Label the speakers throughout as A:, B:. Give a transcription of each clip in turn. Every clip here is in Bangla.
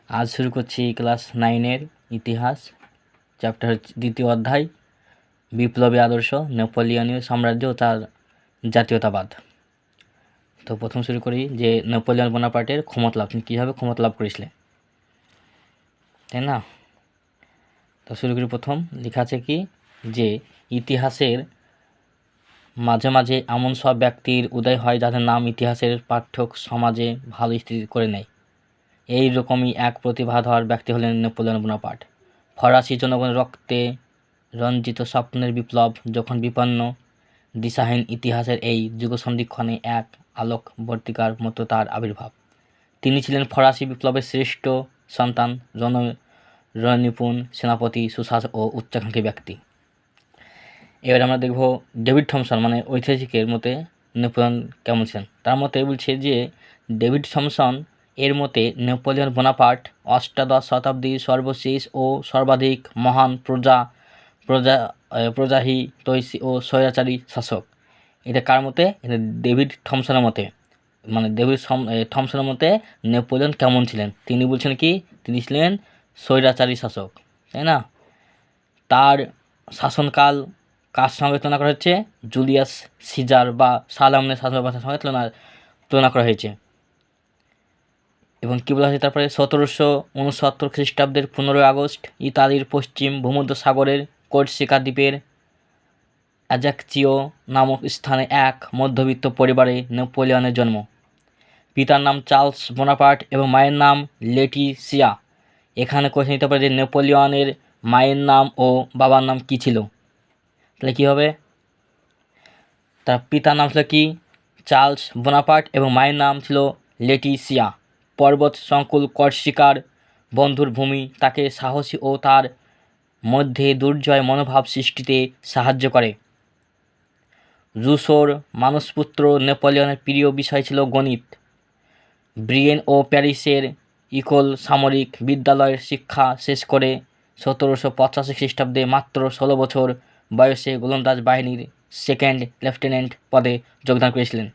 A: আজ শুরু করছি ক্লাস 9-এর ইতিহাস, চ্যাপ্টার দ্বিতীয় অধ্যায় বিপ্লবী আদর্শ, নেপোলিয়নীয় সাম্রাজ্য ও তার জাতীয়তাবাদ। তো প্রথম শুরু করি যে নেপোলিয়ন বোনাপার্টের ক্ষমতা লাভ, তিনি কীভাবে ক্ষমতা লাভ করেছিলেন, তাই না? তো শুরু করি। প্রথম লেখা আছে কি যে ইতিহাসের মাঝে মাঝে এমন সব ব্যক্তির উদয় হয় যাদের নাম ইতিহাসের পাঠক সমাজে ভালো স্থিতি করে নেয়। এই রকমই এক প্রতিভাধর ব্যক্তি হলেন নেপোলিয়ন বোনাপার্ট। ফরাসি জনগণের রক্তে রঞ্জিত স্বপ্নের বিপ্লব যখন বিপন্ন, দিশাহীন ইতিহাসের এই যুগসন্ধিক্ষণে এক আলোকবর্তিকার মতো তার আবির্ভাব। তিনি ছিলেন ফরাসি বিপ্লবের শ্রেষ্ঠ সন্তান, রণনিপুণ সেনাপতি, সুশাসক ও উচ্চাকাঙ্ক্ষী ব্যক্তি। এবার আমরা দেখব ডেভিড থমসন মানে ঐতিহাসিকের মতে নেপোলিয়ন কেমন ছিলেন। তার মতে বলছে যে ডেভিড থমসন এর মতে নেপোলিয়ন বোনাপার্ট অষ্টাদশ শতাব্দীর সর্বশেষ ও সর্বাধিক মহান প্রজাহিতৈষী ও স্বৈরাচারী শাসক। এটা কার মতে? এটা ডেভিড থমসনের মতে। মানে ডেভিড থমসনের মতে নেপোলিয়ন কেমন ছিলেন? তিনি বলছেন কি তিনি ছিলেন স্বৈরাচারী শাসক, তাই না? তার শাসনকাল কার সঙ্গে তুলনা করা হচ্ছে? জুলিয়াস সিজার বা সালামনের শাসনকালের সঙ্গে তুলনা করা হয়েছে। এবং কী বলা হয়েছে তারপরে? 1769 খ্রিস্টাব্দের 15 আগস্ট ইতালির পশ্চিম ভূমধ্যসাগরের কর্সিকা দ্বীপের অ্যাজাকচিও নামক স্থানে এক মধ্যবিত্ত পরিবারে নেপোলিয়নের জন্ম। পিতার নাম চার্লস বোনাপার্ট এবং মায়ের নাম লেটিসিয়া। এখানে কোশ্চেন নিতে পারে যে নেপোলিয়নের মায়ের নাম ও বাবার নাম কী ছিল? তাহলে কী হবে? তার পিতার নাম ছিল কি? চার্লস বোনাপার্ট এবং মায়ের নাম ছিল লেটিসিয়া। পর্বত সংকুল কর্সিকার বন্ধুর ভূমি তাকে সাহসী ও তার মধ্যে দুর্জয় মনোভাব সৃষ্টিতে সাহায্য করে। রুশোর মানসপুত্র নেপোলিয়নের প্রিয় বিষয় ছিল গণিত। ব্রিয়েন ও প্যারিসের ইকোল সামরিক বিদ্যালয়ের শিক্ষা শেষ করে 1785 খ্রিস্টাব্দে মাত্র 16 বছর বয়সে গোলন্দাজ বাহিনীর সেকেন্ড লেফটেন্যান্ট পদে যোগদান করেছিলেন।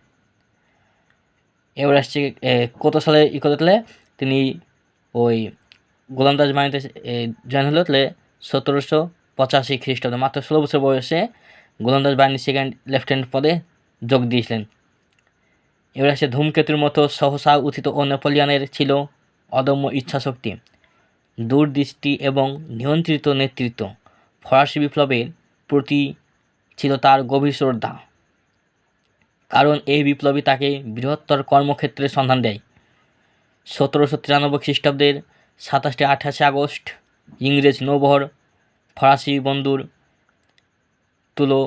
A: এবার আসছে কত সালে করলে তিনি ওই গোলন্দাজ বাহিনীতে জয়েন হলো? তাহলে 1785 খ্রিস্টাব্দে মাত্র 16 বছর বয়সে গোলন্দাজ বাহিনীর সেকেন্ড লেফটেন্যান্ট পদে যোগ দিয়েছিলেন। এবার আসছে ধূমকেতুর মতো সহসা উত্থিত ও নেপোলিয়নের ছিল অদম্য ইচ্ছাশক্তি, দূরদৃষ্টি এবং নিয়ন্ত্রিত নেতৃত্ব। ফরাসি বিপ্লবের প্রতি ছিল তার গভীর শ্রদ্ধা, কারণ এই বিপ্লবী তাকে বৃহত্তর কর্মক্ষেত্রের সন্ধান দেয়। 1793 খ্রিস্টাব্দের 27-28 আগস্ট ইংরেজ নৌবহর ফরাসি বন্দর তুলো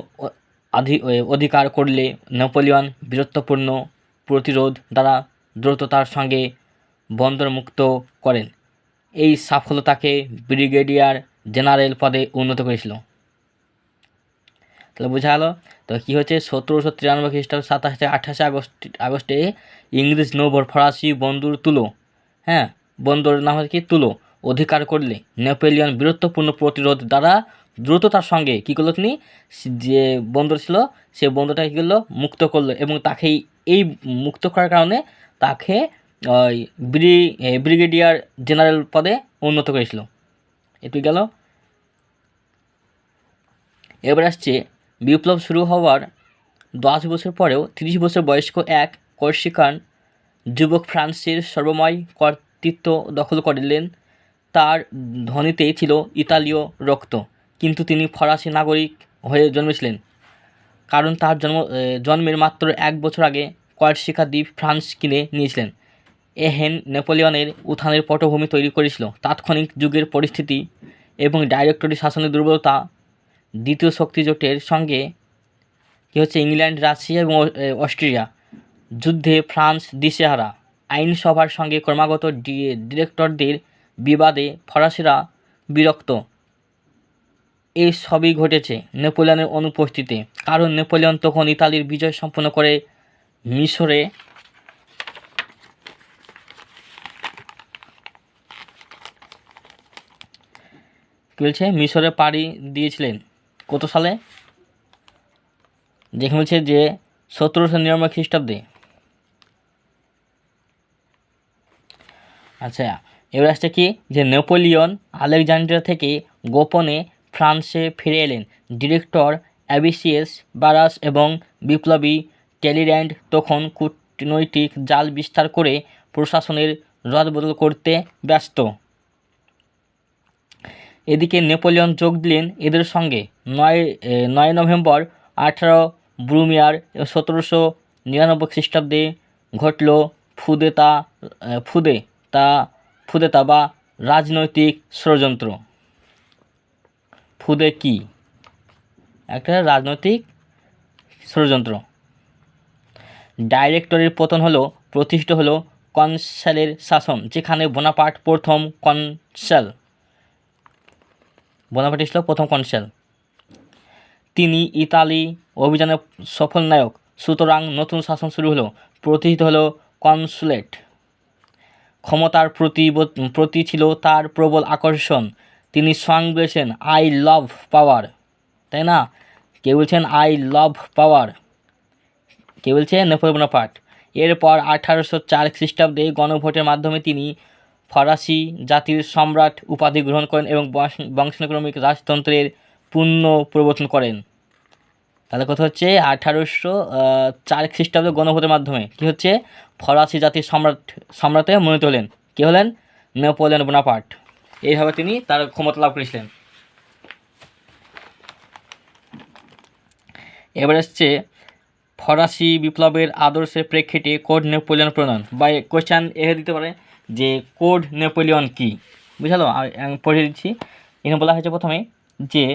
A: অধিকার করলে নেপোলিয়ন বীরত্বপূর্ণ প্রতিরোধ দ্বারা দ্রুততার সঙ্গে বন্দর মুক্ত করেন। এই সাফল্য তাকে ব্রিগেডিয়ার জেনারেল পদে উন্নত করেছিল। তাহলে বোঝা গেল তো কী হচ্ছে? 1793 খ্রিস্টাব্দ 27-28 আগস্টে ইংরেজ নৌবহর ফরাসি বন্দর তুলো, বন্দরের নাম হচ্ছে কি তুলো, অধিকার করলে নেপোলিয়ন বীরত্বপূর্ণ প্রতিরোধ দ্বারা দ্রুততার সঙ্গে কী করলো? তিনি যে বন্দর ছিল সে বন্দরটাকে কী করলো? মুক্ত করলো এবং তাকে এই মুক্ত করার কারণে তাকে ব্রিগেডিয়ার জেনারেল পদে উন্নত করেছিল। এটুকু গেল। এবার আসছে বিপ্লব শুরু হওয়ার 10 বছর পরেও 30 বছর বয়স্ক এক কর্সিকান যুবক ফ্রান্সের সর্বময় কর্তৃত্ব দখল করলেন। তার ধ্বনিতেই ছিল ইতালীয় রক্ত, কিন্তু তিনি ফরাসি নাগরিক হয়ে জন্মেছিলেন কারণ তার জন্মের মাত্র 1 বছর আগে কর্সিকা দ্বীপ ফ্রান্স কিনে নিয়েছিলেন। এহেন নেপোলিয়নের উত্থানের পটভূমি তৈরি করেছিল তাৎক্ষণিক যুগের পরিস্থিতি এবং ডাইরেক্টরি শাসনের দুর্বলতা। দ্বিতীয় শক্তিজোটের সঙ্গে কী হচ্ছে? ইংল্যান্ড, রাশিয়া এবং অস্ট্রিয়া যুদ্ধে ফ্রান্স দিশেহারা। আইনসভার সঙ্গে ক্রমাগত ডিরেক্টরদের বিবাদে ফরাসিরা বিরক্ত। এই সবই ঘটেছে নেপোলিয়নের অনুপস্থিতিতে, কারণ নেপোলিয়ন তখন ইতালির বিজয় সম্পন্ন করে মিশরে কী বলছে? মিশরে পাড়ি দিয়েছিলেন। কত সালে? যেখানে বলছে যে 1799 খ্রিস্টাব্দে। আচ্ছা, এবার আসছে কি যে নেপোলিয়ন আলেকজান্দ্রিয়া থেকে গোপনে ফ্রান্সে ফিরে এলেন। ডিরেক্টর অ্যাবিসিয়াস বারাস এবং বিপ্লবী টেলির্যান্ড তখন কূটনৈতিক জাল বিস্তার করে প্রশাসনের রদবদল করতে ব্যস্ত। এদিকে নেপোলিয়ন যোগ দিলেন এদের সঙ্গে। 9 নভেম্বর 18 ব্রুমিয়ার 1799 খ্রিস্টাব্দে ঘটল ফুদেতা বা রাজনৈতিক ষড়যন্ত্র। ফুদে কি? একটা রাজনৈতিক ষড়যন্ত্র। ডাইরেক্টরির পতন হলো, প্রতিষ্ঠিত হলো কনসালের শাসন, যেখানে বোনাপার্ট প্রথম কনসাল। বোনাপার্ট ছিল প্রথম কনসাল। তিনি ইতালি অভিযানের সফল নায়ক। সুতরাং নতুন শাসন শুরু হলো, প্রতিষ্ঠিত হলো কনসুলেট। ক্ষমতার প্রতি ছিল তার প্রবল আকর্ষণ। তিনি স্বয়ং বলেছেন আই লাভ পাওয়ার, তাই না? কে বলছেন আই লাভ পাওয়ার? কে বলছে? Napoleon Bonaparte. এরপর 1804 খ্রিস্টাব্দে গণভোটের মাধ্যমে তিনি ফরাসি জাতির সম্রাট উপাধি গ্রহণ করেন এবং বংশানুক্রমিক রাজতন্ত্রের পূর্ণ প্রবর্তন করেন। তাহলে কথা হচ্ছে 1804 খ্রিস্টাব্দে গণভোটের মাধ্যমে কী হচ্ছে? ফরাসি জাতির সম্রাটে মনোনীত হলেন। কে হলেন? Napoleon Bonaparte. এইভাবে তিনি তার ক্ষমতা লাভ করেছিলেন। এবার আসছে ফরাসি বিপ্লবের আদর্শের প্রেক্ষিতে কোড নেপোলিয়ন প্রণয়ন। বা কোয়েশ্চান এভাবে দিতে পারে যে কোড নেপোলিয়ন কী, বুঝালো? পড়ে দিচ্ছি। এখানে বলা হয়েছে প্রথমে যে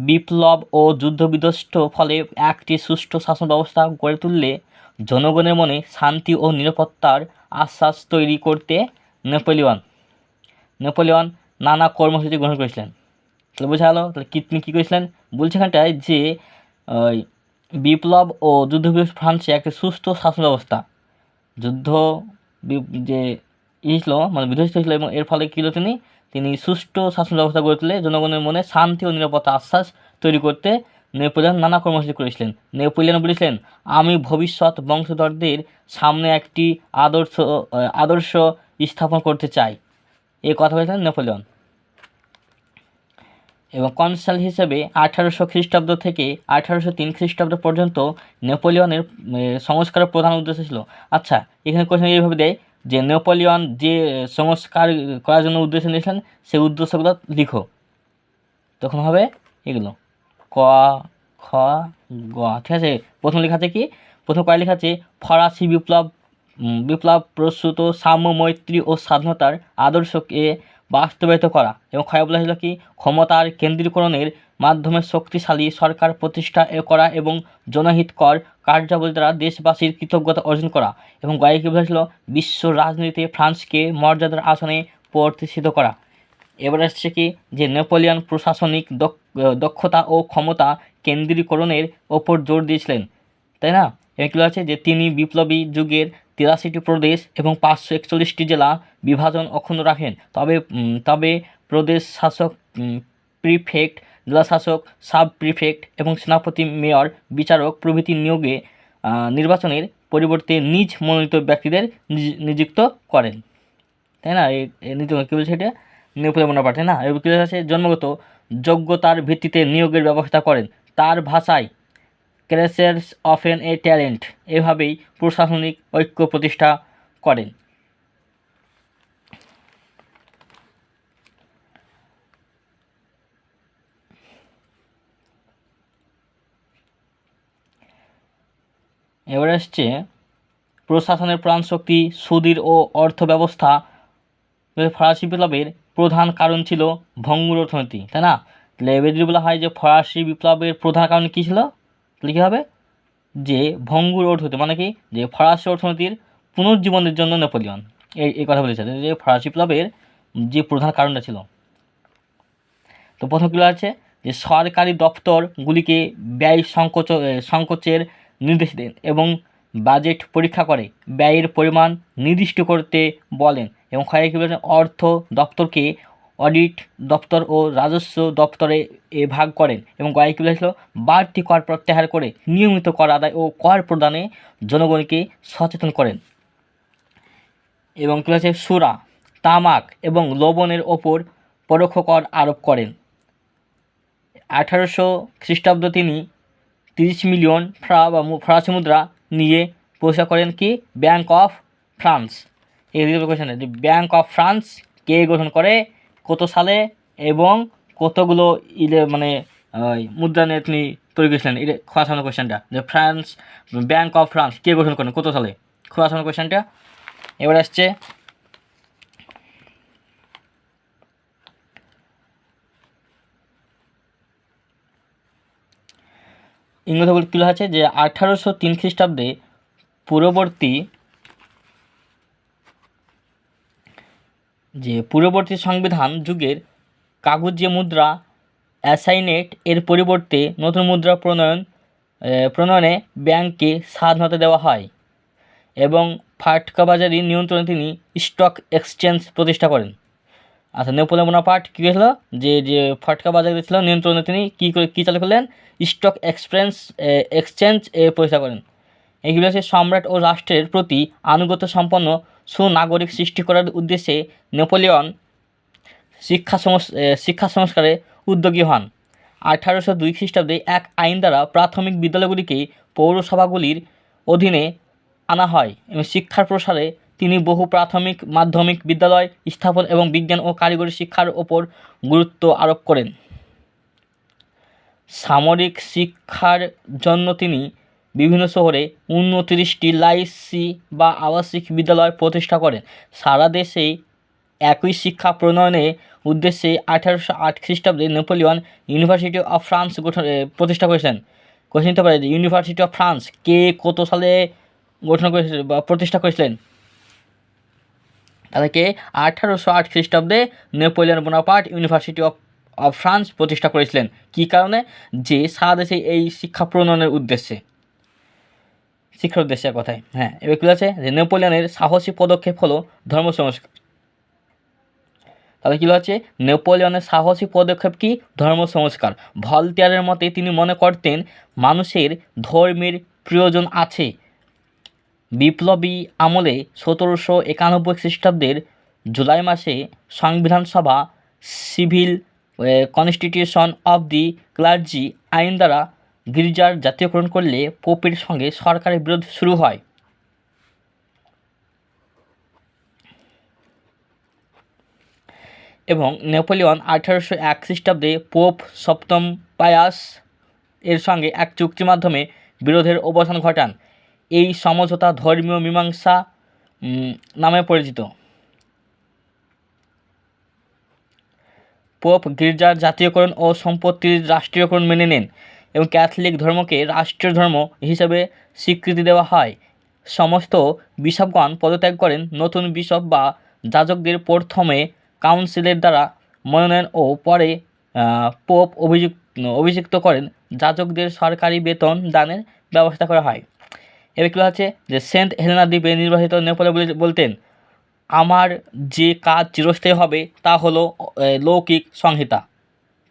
A: বিপ্লব ও যুদ্ধবিধ্বস্ত ফলে একটি সুষ্ঠু শাসন ব্যবস্থা গড়ে তুললে জনগণের মনে শান্তি ও নিরাপত্তার আশ্বাস তৈরি করতে নেপোলিয়ন নানা কর্মসূচি গ্রহণ করেছিলেন। তাহলে বোঝা গেল তাহলে তিনি কী করেছিলেন? বলছে এখানটায় যে বিপ্লব ও যুদ্ধবিধ্বস্ত ফ্রান্সে একটি সুস্থ শাসন ব্যবস্থা, যুদ্ধ যে ছিল মানে বিধ্বস্ত হয়েছিল এবং এর ফলে কী হলো? তিনি সুষ্ঠু শাসন ব্যবস্থা গড়ে তুলে জনগণের মনে শান্তি ও নিরাপত্তা আশ্বাস তৈরি করতে নেপোলিয়ন নানা কর্মসূচি করেছিলেন। নেপোলিয়ন বলেছিলেন আমি ভবিষ্যৎ বংশধরদের সামনে একটি আদর্শ স্থাপন করতে চাই, এই কথা বলেছিলেন নেপোলিয়ন। এবং কনসাল হিসেবে 1800 খ্রিস্টাব্দ থেকে 1803 খ্রিস্টাব্দ পর্যন্ত নেপোলিয়নের সংস্কারের প্রধান উদ্দেশ্য ছিল। আচ্ছা, এখানে কোশ্চেন এইভাবে দেয় যে নেপোলিয়ন যে সংস্কার করার জন্য উদ্দেশ্য নিয়েছিলেন সেই উদ্দেশ্যগুলো লিখো। তখন হবে এগুলো ক খ গ, ঠিক আছে? প্রথম লেখা আছে কি? প্রথম কয় লেখা আছে ফরাসি বিপ্লব প্রস্তুত সাম্য, মৈত্রী ও স্বাধীনতার আদর্শকে বাস্তবায়িত করা। এবং ক্ষয় বলা হয়েছিল কি? ক্ষমতার কেন্দ্রীকরণের মাধ্যমে শক্তিশালী সরকার প্রতিষ্ঠা করা এবং জনহিতকর কার্যাবলী দ্বারা দেশবাসীর কৃতজ্ঞতা অর্জন করা। এবং গয়ে কী বলেছিল? বিশ্ব রাজনীতিতে ফ্রান্সকে মর্যাদার আসনে প্রতিষ্ঠিত করা। এবার আসছে কি যে নেপোলিয়ন প্রশাসনিক দক্ষতা ও ক্ষমতা কেন্দ্রীকরণের ওপর জোর দিয়েছিলেন, তাই না? এগুলো আছে যে তিনি বিপ্লবী যুগের 83টি প্রদেশ এবং 541টি জেলা বিভাজন অক্ষুণ্ণ রাখেন। তবে প্রদেশ শাসক, প্রিফেক্ট, জেলা শাসক, সাব প্রিফেক্ট এবং সেনাপতি, মেয়র, বিচারক প্রভৃতি নির্বাচনের পরিবর্তে নিজ মনোনীত ব্যক্তিদের নিযুক্ত করেন, তাই না? কী বলছে এটা? নেপোলিয়ন বোনাপার্ট, তাই না? এর কী আছে? জন্মগত যোগ্যতার ভিত্তিতে নিয়োগের ব্যবস্থা করেন। তার ভাষায় ক্রেসার্স অফেন এ ট্যালেন্ট। এভাবেই প্রশাসনিক ঐক্য প্রতিষ্ঠা করেন। এবার আসছে প্রশাসনের প্রাণশক্তি, সুদীর ও অর্থ ব্যবস্থা। ফরাসি বিপ্লবের প্রধান কারণ ছিল ভঙ্গুর অর্থনীতি, তাই না? এবার যদি বলা হয় যে ফরাসি বিপ্লবের প্রধান কারণ কী ছিল, তাহলে কী হবে? যে ভঙ্গুর অর্থনীতি, মানে কি? যে ফরাসি অর্থনীতির পুনর্জীবনের জন্য নেপোলিয়ন এই কথা বলেছে যে ফরাসি বিপ্লবের যে প্রধান কারণটা ছিল। তো প্রথম কী আছে যে সরকারি দপ্তরগুলিকে ব্যয় সংকোচের নির্দেশ দেন এবং বাজেট পরীক্ষা করে ব্যয়ের পরিমাণ নির্দিষ্ট করতে বলেন। এবং ক্ষয় কী বলেছেন? অর্থ দপ্তরকে অডিট দপ্তর ও রাজস্ব দপ্তরে ভাগ করেন। এবং গয়ে কী বলেছিল? বাড়তি কর প্রত্যাহার করে নিয়মিত কর আদায় ও কর প্রদানে জনগণকে সচেতন করেন। এবং কী বলেছে? সুরা, তামাক এবং লবণের ওপর পরোক্ষ কর আরোপ করেন। 1800 খ্রিস্টাব্দ তিনি 30 মিলিয়ন ফরাসি মুদ্রা নিয়ে প্রতিষ্ঠা করেন কি ব্যাংক অফ ফ্রান্স। এই কোয়েশ্চেন, যে ব্যাংক অফ ফ্রান্স কে গঠন করে, কত সালে এবং কতগুলো মুদ্রা নিয়ে তিনি তৈরি করেছিলেন। এটা খুব আসানো কোয়েশ্চেনটা, যে ব্যাংক অফ ফ্রান্স কে গঠন করেন, কত সালে, খুব আসানো কোয়েশ্চেনটা। এবার আসছে ইংরেজি বলে তুলে আছে যে 1803 খ্রিস্টাব্দে পূর্ববর্তী সংবিধান যুগের কাগজে মুদ্রা অ্যাসাইনেট এর পরিবর্তে নতুন মুদ্রা প্রণয়নে ব্যাংককে স্বাধীনতা দেওয়া হয় এবং ফাটকাবাজারি নিয়ন্ত্রণে তিনি স্টক এক্সচেঞ্জ প্রতিষ্ঠা করেন। আচ্ছা, নেপোলিয়ন বোনাপার্ট কী হয়েছিল, যে ফাটকা বাজার ছিল নিয়ন্ত্রণে তিনি কী চালু করলেন, স্টক এক্সচেঞ্জ প্রতিষ্ঠা করেন। এইগুলো হচ্ছে সম্রাট ও রাষ্ট্রের প্রতি আনুগত্য সম্পন্ন সুনাগরিক সৃষ্টি করার উদ্দেশ্যে নেপোলিয়ন শিক্ষা সংস্কারে উদ্যোগী হন। 1802 খ্রিস্টাব্দে এক আইন দ্বারা প্রাথমিক বিদ্যালয়গুলিকে পৌরসভাগুলির অধীনে আনা হয় এবং শিক্ষার প্রসারে তিনি বহু প্রাথমিক মাধ্যমিক বিদ্যালয় স্থাপন এবং বিজ্ঞান ও কারিগরি শিক্ষার ওপর গুরুত্ব আরোপ করেন। সামরিক শিক্ষার জন্য তিনি বিভিন্ন শহরে 29টি লাইসি বা আবাসিক বিদ্যালয় প্রতিষ্ঠা করেন। সারা দেশে একই শিক্ষা প্রণয়নের উদ্দেশ্যে 1808 খ্রিস্টাব্দে নেপোলিয়ন ইউনিভার্সিটি অফ ফ্রান্স প্রতিষ্ঠা করেছিলেন। কোশ্চেন নিতে পারে যে ইউনিভার্সিটি অফ ফ্রান্স কে কত সালে গঠন করেছিলেন বা প্রতিষ্ঠা করেছিলেন, তাদেরকে 1808 খ্রিস্টাব্দে Napoleon Bonaparte university of France প্রতিষ্ঠা করেছিলেন। কী কারণে, যে সারা দেশে এই শিক্ষা প্রণয়নের উদ্দেশ্যে, শিক্ষার উদ্দেশ্যে কথায়। হ্যাঁ, এবার কী আছে যে নেপোলিয়নের সাহসী পদক্ষেপ হলো ধর্ম সংস্কার। তাহলে কী হচ্ছে, নেপোলিয়নের সাহসী পদক্ষেপ কি, ধর্ম সংস্কার। ভলতেয়ারের মতে তিনি মনে করতেন মানুষের ধর্মের প্রয়োজন আছে। বিপ্লবী আমলে 1791 খ্রিস্টাব্দের জুলাই মাসে সংবিধান সভা civil constitution of the clergy আইন দ্বারা গির্জার জাতীয়করণ করলে পোপের সঙ্গে সরকারের বিরোধ শুরু হয়। এবং নেপোলিয়ন 1801 খ্রিস্টাব্দে পোপ সপ্তম পায়াস এর সঙ্গে এক চুক্তির মাধ্যমে বিরোধের অবসান ঘটান। এই সমঝোতা ধর্মীয় মীমাংসা নামে পরিচিত। পোপ গির্জার জাতীয়করণ ও সম্পত্তির রাষ্ট্রীয়করণ মেনে নেন এবং ক্যাথলিক ধর্মকে রাষ্ট্রীয় ধর্ম হিসেবে স্বীকৃতি দেওয়া হয়। সমস্ত বিশপগণ পদত্যাগ করেন। নতুন বিশপ বা যাজকদের প্রথমে কাউন্সিলের দ্বারা মনোনয়ন ও পরে পোপ অভিযুক্ত করেন। যাজকদের সরকারি বেতন দানের ব্যবস্থা করা হয়। এবার কী হচ্ছে যে সেন্ট হেলেনা দ্বীপে নির্বাসিত নেপোলিয়ন বলতেন, আমার যে কাজ চিরস্থায়ী হবে তা হলো লৌকিক সংহিতা,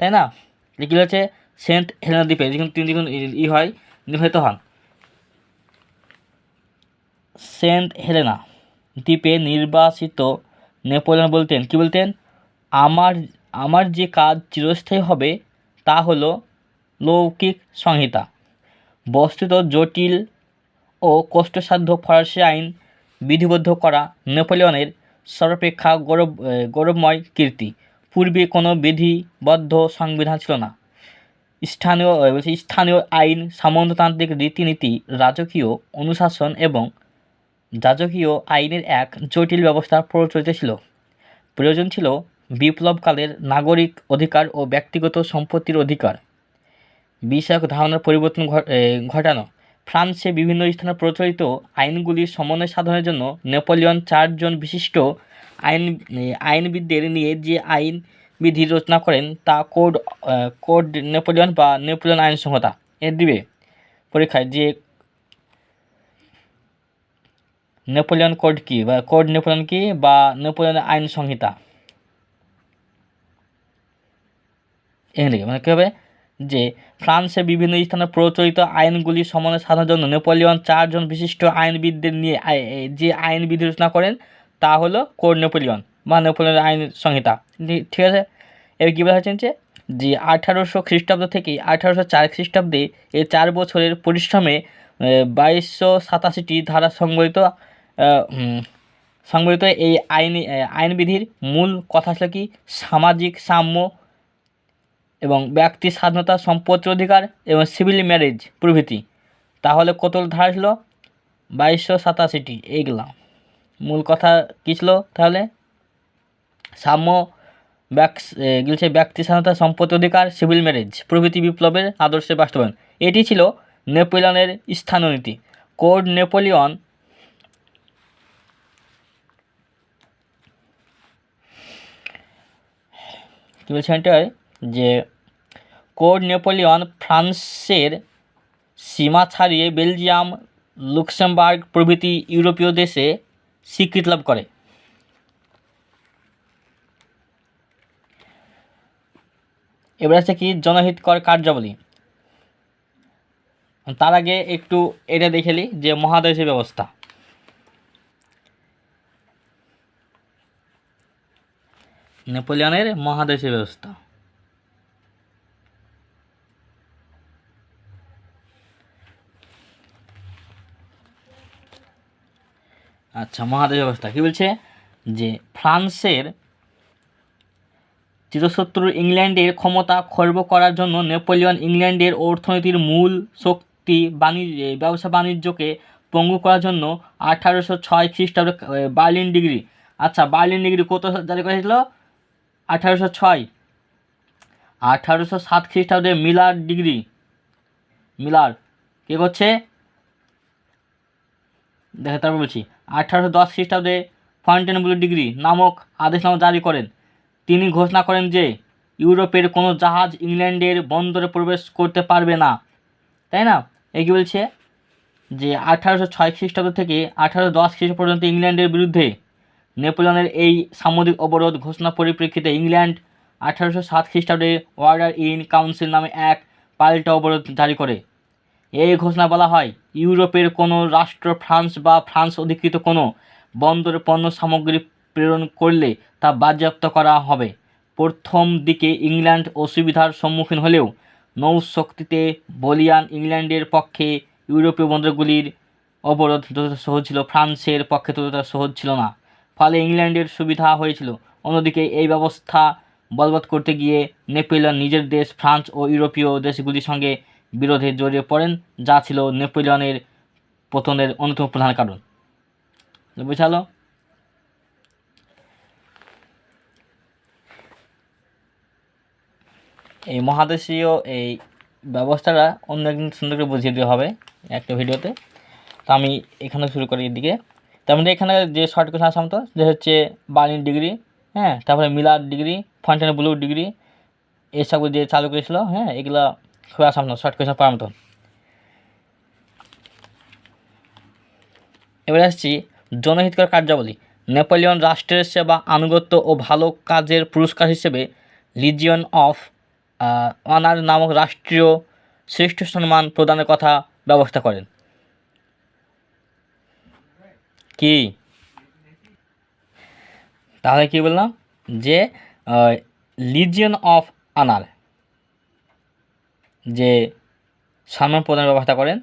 A: তাই না? কী হচ্ছে সেন্ট হেলেনা দ্বীপে তিনি যখন নির্বাসিত হন, সেন্ট হেলেনা দ্বীপে নির্বাসিত নেপোলিয়ন বলতেন, কি বলতেন, আমার যে কাজ চিরস্থায়ী হবে তা হলো লৌকিক সংহিতা। বস্তুত জটিল ও কষ্টসাধ্য ফরাসি আইন বিধিবদ্ধ করা নেপোলিয়নের সর্বাপেক্ষা গৌরবময় কীর্তি। পূর্বে কোনো বিধিবদ্ধ সংবিধান ছিল না। স্থানীয় আইন, সামন্ততান্ত্রিক রীতিনীতি, রাজকীয় অনুশাসন এবং যাজকীয় আইনের এক জটিল ব্যবস্থা প্রচলিত ছিল। প্রয়োজন ছিল বিপ্লবকালের নাগরিক অধিকার ও ব্যক্তিগত সম্পত্তির অধিকার বিষয়ক ধারণার পরিবর্তন ঘটানো। ফ্রান্সে বিভিন্ন স্থানে প্রচলিত আইনগুলির সমন্বয় সাধনের জন্য নেপোলিয়ন 4 জন বিশিষ্ট আইনবিদদের নিয়ে যে আইন বিধি রচনা করেন তা কোড নেপোলিয়ন বা নেপোলিয়ন আইন সংহিতা। এর দিবে পরীক্ষায় যে নেপোলিয়ন কোড কি বা কোড নেপোলিয়ন কি বা নেপোলিয়ন আইন সংহিতা, এখানে মানে কী হবে যে ফ্রান্সের বিভিন্ন স্থানে প্রচলিত আইনগুলি সমন্বয় সাধনের জন্য নেপোলিয়ন 4 জন বিশিষ্ট আইনবিদদের নিয়ে যে আইনবিধি রচনা করেন তা হলো কোড নেপোলিয়ন বা নেপোলিয়নের আইন সংহিতা। ঠিক আছে, এবার কী বলা হয়েছে যে 1800 খ্রিস্টাব্দ থেকে 1804 খ্রিস্টাব্দে এই 4 বছরের পরিশ্রমে 2287টি ধারা সংবলিত এই আইনবিধির মূল কথা ছিল কি সামাজিক সাম্য এবং ব্যক্তি স্বাধীনতা, সম্পত্তির অধিকার এবং সিভিল ম্যারেজ প্রভৃতি। তাহলে কত ধারা ছিল? 2287টি। এইগুলা মূল কথা কী ছিল তাহলে? সাম্য, ব্যক্তি স্বাধীনতা, সম্পত্তি অধিকার, সিভিল ম্যারেজ প্রভৃতি বিপ্লবের আদর্শের বাস্তবায়ন। এটি ছিল নেপোলিয়নের স্থানীয় নীতি। কোড নেপোলিয়ন কী বলছে এটাই যে কোড নেপোলিয়ন ফ্রান্সের সীমা ছাড়িয়ে বেলজিয়াম, লুক্সেমবার্গ প্রভৃতি ইউরোপীয় দেশে স্বীকৃতি লাভ করে। এবার আছে কি জনহিতকর কার্যাবলী। তার আগে একটু এটা দেখে নিই যে মহাদেশীয় ব্যবস্থা। নেপোলিয়নের মহাদেশীয় ব্যবস্থা। আচ্ছা, মহাদেশ ব্যবস্থা কী বলছে যে ফ্রান্সের চিরশত্রু ইংল্যান্ডের ক্ষমতা খর্ব করার জন্য নেপোলিয়ন ইংল্যান্ডের অর্থনীতির মূল শক্তি ব্যবসা বাণিজ্যকে পঙ্গু করার জন্য 1806 খ্রিস্টাব্দে বার্লিন ডিগ্রি। আচ্ছা, বার্লিন ডিগ্রি কত জারি করেছিল? 1806। 1807 খ্রিস্টাব্দে মিলার ডিগ্রি। মিলার কে করছে দেখে তারপর বলছি। 1810 খ্রিস্টাব্দে ফন্টেনব্লেও ডিগ্রি নামক আদেশনামা জারি করেন। তিনি ঘোষণা করেন যে ইউরোপের কোনো জাহাজ ইংল্যান্ডের বন্দরে প্রবেশ করতে পারবে না। তাই না? এই কী বলছে যে 1806 খ্রিস্টাব্দ থেকে 1810 খ্রিস্টাব্দ পর্যন্ত ইংল্যান্ডের বিরুদ্ধে নেপোলিয়নের এই সামরিক অবরোধ ঘোষণার পরিপ্রেক্ষিতে ইংল্যান্ড 1807 খ্রিস্টাব্দে অর্ডার ইন কাউন্সিল নামে এক পাল্টা অবরোধ জারি করে। এই ঘোষণা বলা হয় ইউরোপের কোনো রাষ্ট্র ফ্রান্স বা ফ্রান্স অধিকৃত কোনো বন্দরে পণ্য সামগ্রী প্রেরণ করলে তা বাজেয়াপ্ত করা হবে। প্রথম দিকে ইংল্যান্ড অসুবিধার সম্মুখীন হলেও নৌশক্তিতে বলীয়ান ইংল্যান্ডের পক্ষে ইউরোপীয় বন্দরগুলির অবরোধ যতটা সহজ ছিল, ফ্রান্সের পক্ষে ততটা সহজ ছিল না। ফলে ইংল্যান্ডের সুবিধা হয়েছিল। অন্যদিকে এই ব্যবস্থা বলবৎ করতে গিয়ে নেপোলিয়ন নিজের দেশ ফ্রান্স ও ইউরোপীয় দেশগুলির সঙ্গে বিরোধে জড়িয়ে পড়েন, যা ছিল নেপোলিয়নের পতনের অন্যতম প্রধান কারণ। বুঝালো? এই মহাদেশীয় এই ব্যবস্থাটা অন্য একদিন সুন্দর করে বুঝিয়ে দেওয়া হবে একটা ভিডিওতে। তো আমি এখানে শুরু করি এদিকে। তার মধ্যে এখানে যে শর্ট কোয়েশন আসাম তো যে হচ্ছে বার্লিন ডিগ্রি, হ্যাঁ, তারপরে মিলার ডিগ্রি, ফন্টেনব্লেও ডিগ্রি, এসব যে চালু করেছিল, হ্যাঁ, এগুলো খুব আসাম না, শর্ট কোয়েশন পাওয়ার মতন। এবার আসছি জনহিতকর কার্যাবলী। নেপোলিয়ন রাষ্ট্রের সেবা, আনুগত্য ও ভালো কাজের পুরস্কার হিসেবে লিজিয়ন অফ অনার নামক রাষ্ট্রীয় শ্রেষ্ঠ সম্মান প্রদানের কথা ব্যবস্থা করেন। কি তাহলে কি বললাম যে লিজিয়ন অফ অনার যে সম্মান প্রদানের ব্যবস্থা করেন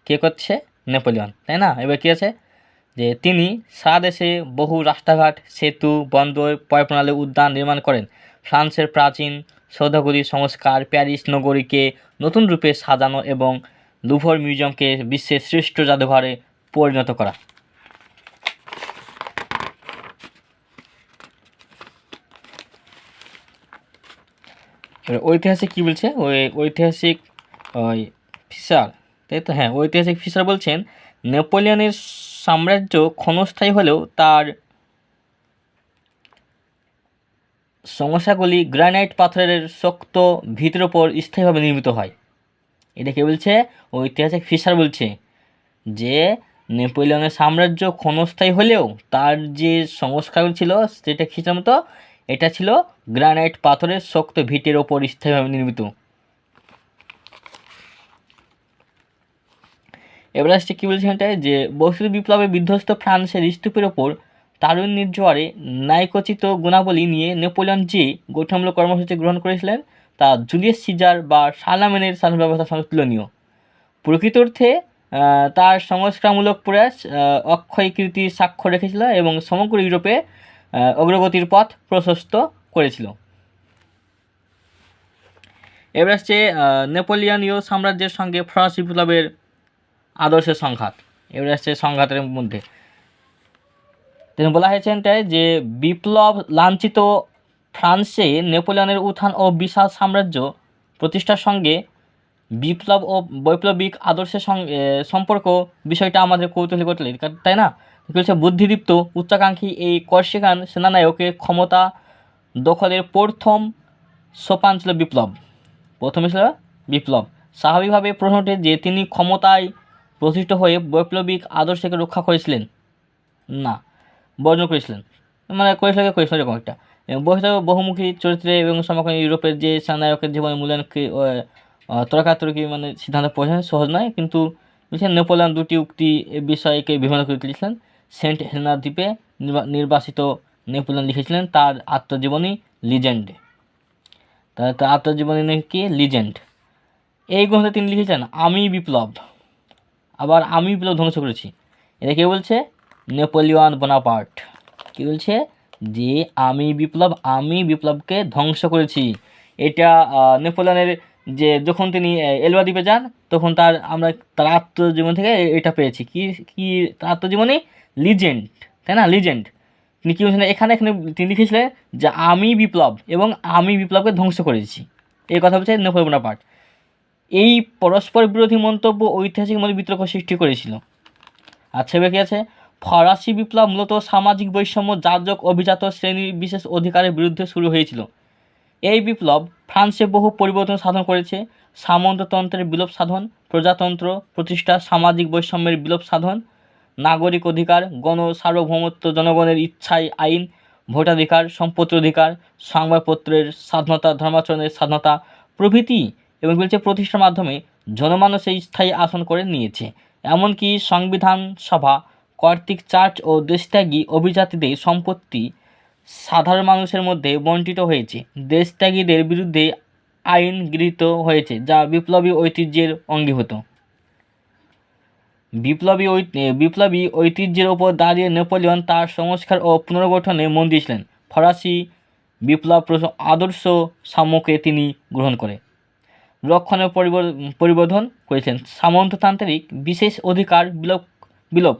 A: কে করছে? নেপোলিয়ন, তাই না? এবার কী আছে যে তিনি সারা দেশে বহু রাস্তাঘাট, সেতু, বন্দর, পয়ঃপ্রণালী, উদ্যান নির্মাণ করেন। ফ্রান্সের প্রাচীন সৌধগুলির সংস্কার, প্যারিস নগরীকে নতুন রূপে সাজানো এবং লুভর মিউজিয়ামকে বিশ্বের শ্রেষ্ঠ জাদুঘরে পরিণত করা। এবার ঐতিহাসিক কী বলছে? ঐতিহাসিক ফিশার, তাই তো? হ্যাঁ, ঐতিহাসিক ফিশার বলছেন নেপোলিয়নের সাম্রাজ্য ক্ষণস্থায়ী হলেও তার সমস্যাগুলি গ্রানাইট পাথরের শক্ত ভিতের ওপর স্থায়ীভাবে নির্মিত হয়। এটা কে বলছে? ঐতিহাসিক ফিশার বলছে যে নেপোলিয়নের সাম্রাজ্য ক্ষণস্থায়ী হলেও তার যে সংস্কারগুলো ছিল সেটা কী মতো? এটা ছিল গ্রানাইট পাথরের শক্ত ভিটের ওপর স্থায়ীভাবে নির্মিত। এবার আসছে কী বলছে এটাই যে বৈশ্বিক বিপ্লবে বিধ্বস্ত ফ্রান্সের স্তূপের ওপর তারুণ্যের জোয়ারে ন্যায়কোচিত গুণাবলী নিয়ে নেপোলিয়ন যে গঠনমূলক কর্মসূচি গ্রহণ করেছিলেন তা জুলিয়াস সিজার বা শার্লেমেনের শাসন ব্যবস্থার সঙ্গে তুলনীয়। প্রকৃত অর্থে তার সংস্কারমূলক প্রয়াস অক্ষয় কীর্তির স্বাক্ষর রেখেছিল এবং সমগ্র ইউরোপে অগ্রগতির পথ প্রশস্ত করেছিল। এবার আসছে নেপোলিয়নীয় সাম্রাজ্যের সঙ্গে ফরাসি বিপ্লবের আদর্শের সংঘাত। এবার আসছে সংঘাতের মধ্যে তিনি বলা হয়েছেন যে বিপ্লব লাঞ্ছিত ফ্রান্সে নেপোলিয়নের উত্থান ও বিশাল সাম্রাজ্য প্রতিষ্ঠার সঙ্গে বিপ্লব ও বৈপ্লবিক আদর্শের সঙ্গে সম্পর্ক বিষয়টা আমাদের কৌতূহলী করতে লাগে, তাই না? বলছে বুদ্ধিদীপ্ত উচ্চাকাঙ্ক্ষী এই কর্সিকান সেনানায়কের ক্ষমতা দখলের প্রথম সোপান ছিল বিপ্লব। প্রথমে ছিল বিপ্লব। স্বাভাবিকভাবে প্রশ্ন ওঠে যে তিনি ক্ষমতায় প্রতিষ্ঠিত হয়ে বৈপ্লবিক আদর্শকে রক্ষা করেছিলেন না, বর্জন করেছিলেন, মানে করেছিলেন এরকম একটা বহুমুখী চরিত্রে এবং সমকালীন ইউরোপের যে সেনানায়কের জীবনের মূল্যায়নকে তর্কাতর্কি মানে সিদ্ধান্ত পৌঁছানো সহজ নয়, কিন্তু নেপোলিয়ন দুটি উক্তি এ বিষয়কে বিভিন্ন করে তুলেছিলেন। সেন্ট হেলেনা দ্বীপে নির্বাসিত নেপোলিয়ন লিখেছিলেন তার আত্মজীবনী লিজেন্ড। তার আত্মজীবনী কি লিজেন্ড। এই গ্রন্থে তিনি লিখেছেন আমি বিপ্লব, আবার আমি বিপ্লব ধ্বংস করেছি। এটা কে বলছে? Napoleon Bonaparte. কি বলছে? যে আমি বিপ্লবকে ধ্বংস করেছি। এটা নেপোলিয়নের যে যখন তিনি এলবা দ্বীপে যান তখন তার আত্মজীবন থেকে এটা পেয়েছি। কি তার আত্মজীবনী লিজেন্ড, তাই না? লিজেন্ড। তিনি কী বলছেন এখানে তিনি লিখেছিলেন যে আমি বিপ্লব এবং আমি বিপ্লবকে ধ্বংস করেছি, এই কথা বলছে নেপোলিয়ন বোনাপার্ট। এই পরস্পর বিরোধী মন্তব্য ঐতিহাসিক মধ্যে বিতর্ক সৃষ্টি করেছিল। আচ্ছা, এবার কি আছে? ফরাসি বিপ্লব মূলত সামাজিক বৈষম্য, যাজক অভিজাত শ্রেণীর বিশেষ অধিকারের বিরুদ্ধে শুরু হয়েছিল। এই বিপ্লব ফ্রান্সে বহু পরিবর্তন সাধন করেছে। সামন্ততন্ত্রের বিলোপ সাধন, প্রজাতন্ত্র প্রতিষ্ঠা, সামাজিক বৈষম্যের বিলোপ সাধন, নাগরিক অধিকার, গণ সার্বভৌমত্ব, জনগণের ইচ্ছায় আইন, ভোটাধিকার, সম্পত্তির অধিকার, সংবাদপত্রের স্বাধীনতা, ধর্মাচরণের স্বাধীনতা প্রভৃতি এবং বলছে প্রতিষ্ঠার মাধ্যমে জনমানসে স্থায়ী আসন করে নিয়েছে। এমনকি সংবিধান সভা কর্তৃক চার্চ ও দেশত্যাগী অভিজাতিদের সম্পত্তি সাধারণ মানুষের মধ্যে বণ্টিত হয়েছে। দেশত্যাগীদের বিরুদ্ধে আইন গৃহীত হয়েছে যা বিপ্লবী ঐতিহ্যের অঙ্গীভূত। বিপ্লবী ঐতিহ্যের ওপর দাঁড়িয়ে নেপোলিয়ন তার সংস্কার ও পুনর্গঠনে মন দিয়েছিলেন। ফরাসি বিপ্লব আদর্শ সাম্যকে তিনি গ্রহণ করে রক্ষণের পরিবর্ধন করেছেন। সামন্ততান্ত্রিক বিশেষ অধিকার বিলোপ,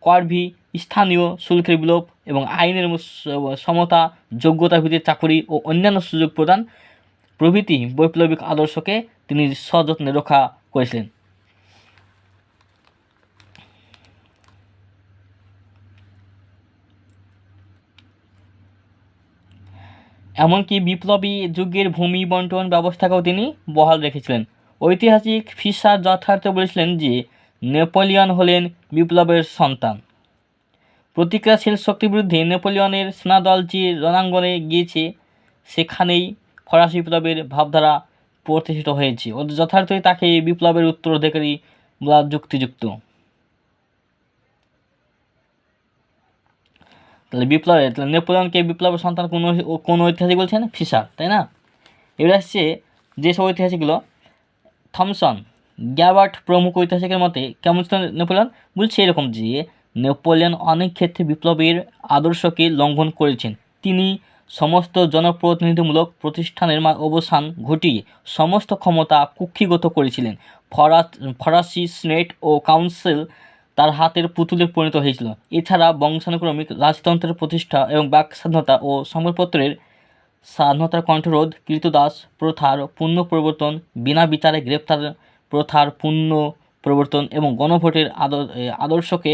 A: করভি, স্থানীয় শুল্কের বিলোপ এবং আইনের সমতা, যোগ্যতা ভিত্তিক চাকুরি ও অন্যান্য সুযোগ প্রদান প্রভৃতি বৈপ্লবিক আদর্শকে তিনি সযত্নে রক্ষা করেছিলেন। এমনকি বিপ্লবী যুগের ভূমি বন্টন ব্যবস্থাকেও তিনি বহাল রেখেছিলেন। ঐতিহাসিক ফিশার যথার্থ বলেছিলেন যে নেপোলিয়ন হলেন বিপ্লবের সন্তান। প্রতিক্রিয়াশীল শক্তির বিরুদ্ধে নেপোলিয়নের সেনাদল যে রণাঙ্গনে গিয়েছে সেখানেই ফরাসি বিপ্লবের ভাবধারা প্রতিষ্ঠিত হয়েছে। যথার্থই তাকে বিপ্লবের উত্তরাধিকারী বলা যুক্তিযুক্ত। তাহলে নেপোলিয়নকে বিপ্লবের সন্তান কোন ঐতিহাসিক বলছেন? ফিশার, তাই না? এবার আসছে যেসব ঐতিহাসিকগুলো থমসন, গ্যাবার্ট প্রমুখ ঐতিহাসিকের মতে কেমন ছিল নেপোলিয়ন? বলছে এরকম যে নেপোলিয়ন অনেক ক্ষেত্রে বিপ্লবের আদর্শকে লঙ্ঘন করেছেন। তিনি সমস্ত জনপ্রতিনিধিমূলক প্রতিষ্ঠানের অবসান ঘটিয়ে সমস্ত ক্ষমতা কুক্ষিগত করেছিলেন। ফরাসি সিনেট ও কাউন্সিল তার হাতের পুতুলে পরিণত হয়েছিল। এছাড়া বংশানুক্রমিক রাজতন্ত্রের প্রতিষ্ঠা এবং বাক স্বাধীনতা ও সংবাদপত্রের স্বাধীনতার কণ্ঠরোধ, কৃতদাস প্রথার পূর্ণ প্রবর্তন, বিনা বিচারে গ্রেপ্তার প্রথার পূর্ণ প্রবর্তন এবং গণভোটের আদর্শকে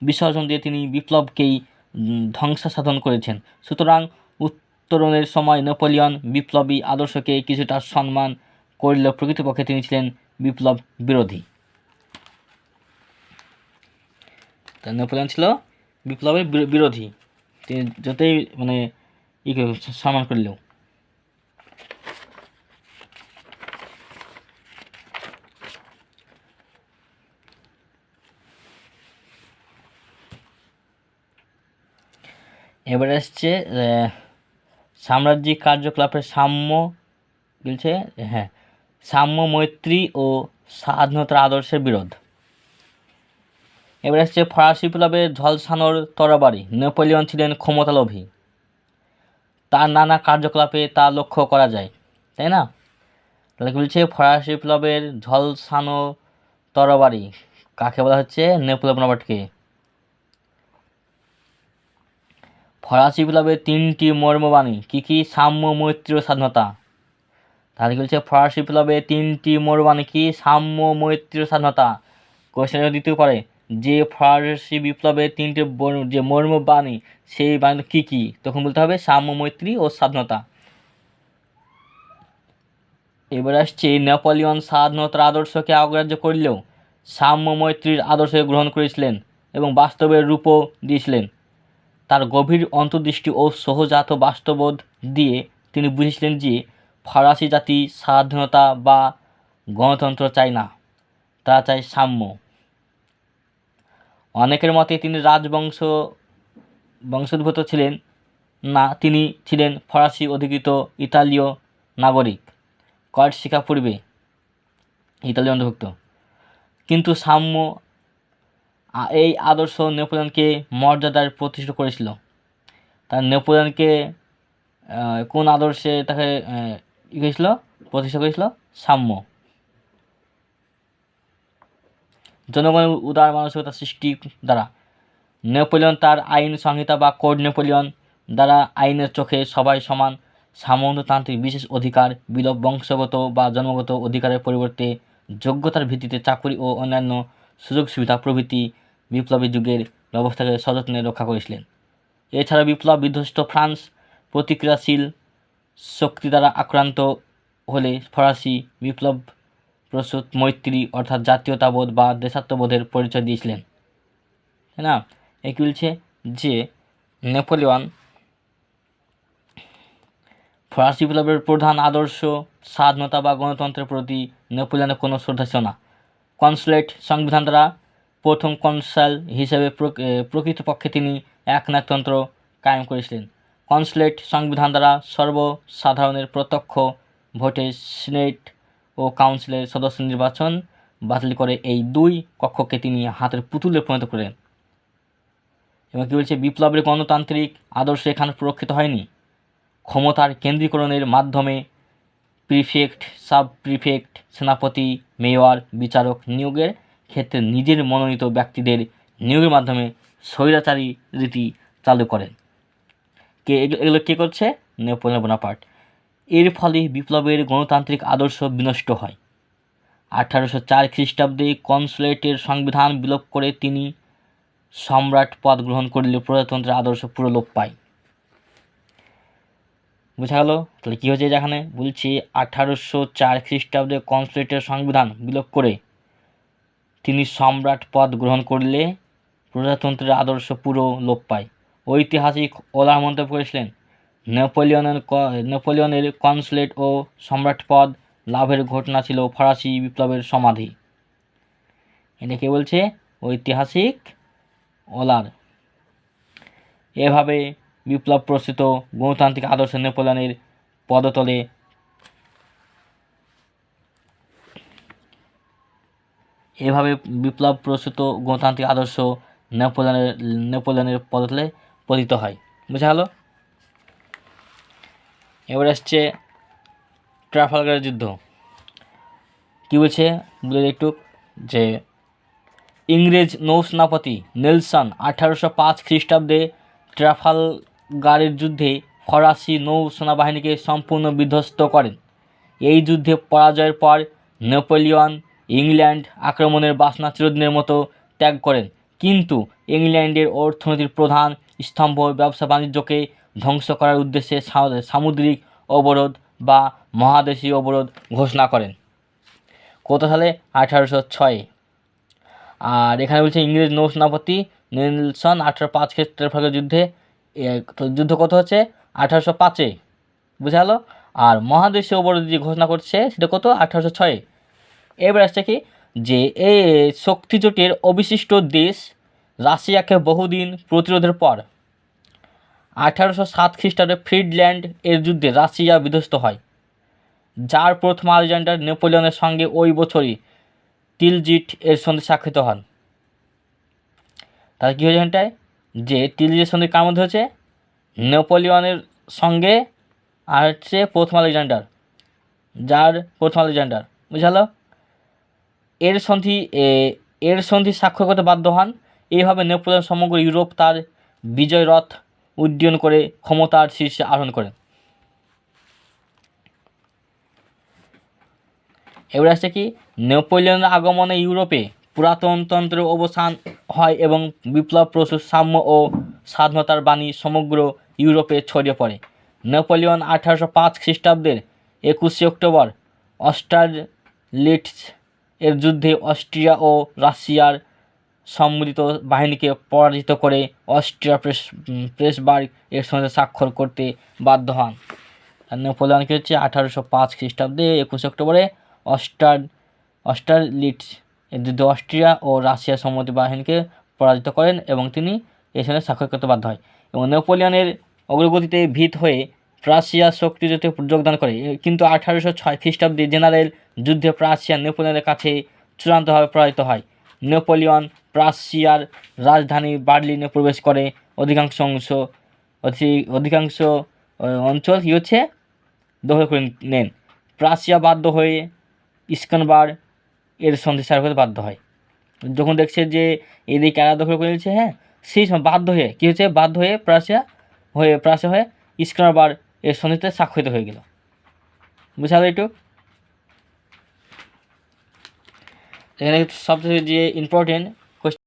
A: বিসর্জন দিয়ে তিনি বিপ্লবকেই ধ্বংস সাধন করেছেন। সুতরাং উত্তরণের সময় নেপোলিয়ন বিপ্লবী আদর্শকে কিছুটা সম্মান করলেও প্রকৃতপক্ষে তিনি ছিলেন বিপ্লব বিরোধী। নেপোলিয়ন ছিল বিপ্লবের বিরোধী, তিনি যতই মানে সম্মান করলেও। এবারে আসছে সাম্রাজ্যিক কার্যকলাপের সাম্য বলছে, হ্যাঁ, সাম্য, মৈত্রী ও স্বাধীনতার আদর্শের বিরোধ। এবার আসছে ফরাসি বিপ্লবের ঝলসানোর তরবারি। নেপোলিয়ন ছিলেন ক্ষমতালোভী, তার নানা কার্যকলাপে তা লক্ষ্য করা যায়, তাই না? তাহলে কি বলছে, ফরাসি বিপ্লবের ঝলসানো তরবারি কাকে বলা হচ্ছে? নেপোলিয়ন বোনাপার্টকে। ফরাসি বিপ্লবের 3টি মর্মবাণী কী কী? সাম্য, মৈত্রী ও স্বাধীনতা। তাহলে কি বলছে, ফরাসি বিপ্লবের 3টি মর্মবাণী কি? সাম্য, মৈত্রী ও স্বাধীনতা। কোয়েশ্চেন দিতেও পারে যে ফরাসি বিপ্লবের 3টে যে মর্মবাণী, সেই বাণী কী কী? তখন বলতে হবে সাম্য, মৈত্রী ও স্বাধীনতা। এবার আসছে নেপোলিয়ন স্বাধীনতার আদর্শকে অগ্রাহ্য করলেও সাম্য, মৈত্রীর আদর্শকে গ্রহণ করেছিলেন এবং বাস্তবের রূপও দিয়েছিলেন। তার গভীর অন্তর্দৃষ্টি ও সহজাত বাস্তববোধ দিয়ে তিনি বুঝেছিলেন যে ফরাসি জাতি স্বাধীনতা বা গণতন্ত্র চায় না, তারা চায় সাম্য। অনেকের মতে তিনি বংশোদ্ভূত ছিলেন না, তিনি ছিলেন ফরাসি অধিকৃত ইতালীয় নাগরিক, কয়েক শিক্ষা পূর্বে ইতালীয় অন্তর্ভুক্ত। কিন্তু সাম্য এই আদর্শ নেপোলিয়নকে মর্যাদার প্রতিষ্ঠিত করেছিল। তার নেপোলিয়নকে কোন আদর্শে তাকে করেছিল? প্রতিষ্ঠা করেছিল? সাম্য। জনগণের উদার মানসিকতা সৃষ্টি দ্বারা নেপোলিয়ন তার আইন সংহিতা বা কোড নেপোলিয়ন দ্বারা আইনের চোখে সবাই সমান, সামন্ততান্ত্রিক বিশেষ অধিকার বিলোপ, বংশগত বা জন্মগত অধিকারের পরিবর্তে যোগ্যতার ভিত্তিতে চাকরি ও অন্যান্য সুযোগ সুবিধা প্রভৃতি বিপ্লবী যুগের ব্যবস্থাকে সযত্নে রক্ষা করেছিলেন। এছাড়া বিপ্লব বিধ্বস্ত ফ্রান্স প্রতিক্রিয়াশীল শক্তি দ্বারা আক্রান্ত হলে ফরাসি বিপ্লব প্রস্তুত মৈত্রী অর্থাৎ জাতীয়তাবোধ বা দেশাত্মবোধের পরিচয় দিয়েছিলেন, তাই না? এ কী বলছে যে নেপোলিয়ন ফরাসি বিপ্লবের প্রধান আদর্শ স্বাধীনতা বা গণতন্ত্রের প্রতি নেপোলিয়নের কোনো শ্রদ্ধা ছিল না। কনসুলেট সংবিধান দ্বারা প্রথম কনসাল হিসেবে প্রকৃতপক্ষে তিনি একনায়কতন্ত্র কায়েম করেছিলেন। কনসুলেট সংবিধান দ্বারা সর্বসাধারণের প্রত্যক্ষ ভোটে সিনেট ও কাউন্সিলের সদস্য নির্বাচন বাতিল করে এই দুই কক্ষকে তিনি হাতের পুতুলে পরিণত করেন। এবং কী বলছে, বিপ্লবের গণতান্ত্রিক আদর্শ এখানে সুরক্ষিত হয়নি। ক্ষমতার কেন্দ্রীকরণের মাধ্যমে প্রিফেক্ট, সাব প্রিফেক্ট, সেনাপতি, মেয়র, বিচারক নিয়োগের ক্ষেত্রে নিজের মনোনীত ব্যক্তিদের নিয়োগের মাধ্যমে স্বৈরাচারী রীতি চালু করেন। এগুলো কে করছে? Napoleon Bonaparte. এর ফলে বিপ্লবের গণতান্ত্রিক আদর্শ বিনষ্ট হয়। 1804 খ্রিস্টাব্দে কনসুলেটের সংবিধান বিলোপ করে তিনি সম্রাট পদ গ্রহণ করলে প্রজাতন্ত্রের আদর্শ পুরো লোপ পায়। বোঝা গেল? তাহলে কী হচ্ছে, যেখানে বলছি 1804 খ্রিস্টাব্দে কনসুলেটের সংবিধান বিলোপ করে তিনি সম্রাট পদ গ্রহণ করলে প্রজাতন্ত্রের আদর্শ পুরো লোপ পায়। ঐতিহাসিক ওলার মন্তব্য করেছিলেন, নেপোলিয়নের কনসুলেট ও সম্রাট পদ লাভের ঘটনা ছিল ফরাসি বিপ্লবের সমাধি। এটা কে বলছে? ঐতিহাসিক ওলার। এভাবে বিপ্লব প্রসূত গণতান্ত্রিক আদর্শ নেপোলিয়নের পদতলে নেপোলিয়নের পদতলে পতিত হয়। বোঝা গেল? এবার আসছে ট্রাফালগারের যুদ্ধ। কী বলছে বলে একটু, যে ইংরেজ নৌসেনাপতি নেলসন 1805 খ্রিস্টাব্দে ট্রাফালগারের যুদ্ধে ফরাসি নৌসেনাবাহিনীকে সম্পূর্ণ বিধ্বস্ত করেন। এই যুদ্ধে পরাজয়ের পর নেপোলিয়ন ইংল্যান্ড আক্রমণের বাসনা চিরদিনের মতো ত্যাগ করেন, কিন্তু ইংল্যান্ডের অর্থনীতির প্রধান স্তম্ভ ব্যবসা বাণিজ্যকে ধ্বংস করার উদ্দেশ্যে সামুদ্রিক অবরোধ বা মহাদেশীয় অবরোধ ঘোষণা করেন। কত সালে? 1806। আর এখানে বলছে ইংরেজ নৌসেনাপতি নেলসন 1805 ট্রাফালগার যুদ্ধে, যুদ্ধ কত হচ্ছে? 1805-এ। বুঝা গেল? আর মহাদেশীয় অবরোধ যে ঘোষণা করছে সেটা কত? 1806-এ। এবার আসছে কি, যে এই শক্তিজোটের অবশিষ্ট দেশ রাশিয়াকে বহুদিন প্রতিরোধের পর 1807 খ্রিস্টাব্দে ফ্রিডল্যান্ড এর যুদ্ধে রাশিয়া বিধ্বস্ত হয়, যার প্রথম আলেকজান্ডার নেপোলিয়নের সঙ্গে ওই বছরই টিলজিট এর সন্ধি স্বাক্ষরিত হন। তাহলে কী হয়েছে এখানটায়, যে টিলজিটের সন্ধি কার মধ্যে হচ্ছে, নেপোলিয়নের সঙ্গে আর হচ্ছে প্রথম আলেকজান্ডার, যার প্রথম আলেকজান্ডার, বুঝালো, এর সন্ধি স্বাক্ষর করতে বাধ্য হন। এইভাবে নেপোলিয়ন সমগ্র ইউরোপ তার বিজয় রথ উড্ডীয়ন করে ক্ষমতার শীর্ষে আরোহণ করেন। এবার আসছে কি, নেপোলিয়নের আগমনে ইউরোপে পুরাতনতন্ত্রের অবসান হয় এবং বিপ্লব প্রসূত সাম্য ও স্বাধীনতার বাণী সমগ্র ইউরোপে ছড়িয়ে পড়ে। নেপোলিয়ন 1805 খ্রিস্টাব্দের 21শে অক্টোবর অস্টারলিটজ এর যুদ্ধে অস্ট্রিয়া ও রাশিয়ার সম্মিলিত বাহিনীকে পরাজিত করে অস্ট্রিয়া প্রেসবার্গ এর সঙ্গে স্বাক্ষর করতে বাধ্য হন। নেপোলিয়ন কী হচ্ছে 1805 খ্রিস্টাব্দে 21শে অক্টোবরে অস্টারলিটজ এর যুদ্ধে অস্ট্রিয়া ও রাশিয়ার সম্মিলিত বাহিনীকে পরাজিত করেন এবং তিনি এর সঙ্গে স্বাক্ষর করতে বাধ্য হয়। এবং নেপোলিয়নের অগ্রগতিতে ভীত হয়ে প্রাশিয়া শক্তিযুদ্ধে যোগদান করে, কিন্তু 1806 খ্রিস্টাব্দে জেনারেল যুদ্ধে প্রাশিয়া নেপোলিয়নের কাছে চূড়ান্তভাবে পরাজিত হয়। নেপোলিয়ন প্রাশিয়ার রাজধানী বার্লিনে প্রবেশ করে অধিকাংশ অঞ্চল কী হচ্ছে দখল করে নেন। প্রাশিয়া বাধ্য হয়ে স্কনবার্গ এর সন্ধি স্বাক্ষর করতে বাধ্য হয়। যখন দেখছে যে এদিকে কারা দখল করে নিচ্ছে, হ্যাঁ, সেই সময় বাধ্য হয়ে কী হচ্ছে, বাধ্য হয়ে প্রাশিয়া হয়ে স্কনবার্গ এর সন্ধিতে স্বাক্ষরিত হয়ে গেল। বুঝা গেল একটু? এখানে সবচেয়ে যে ইম্পর্টেন্ট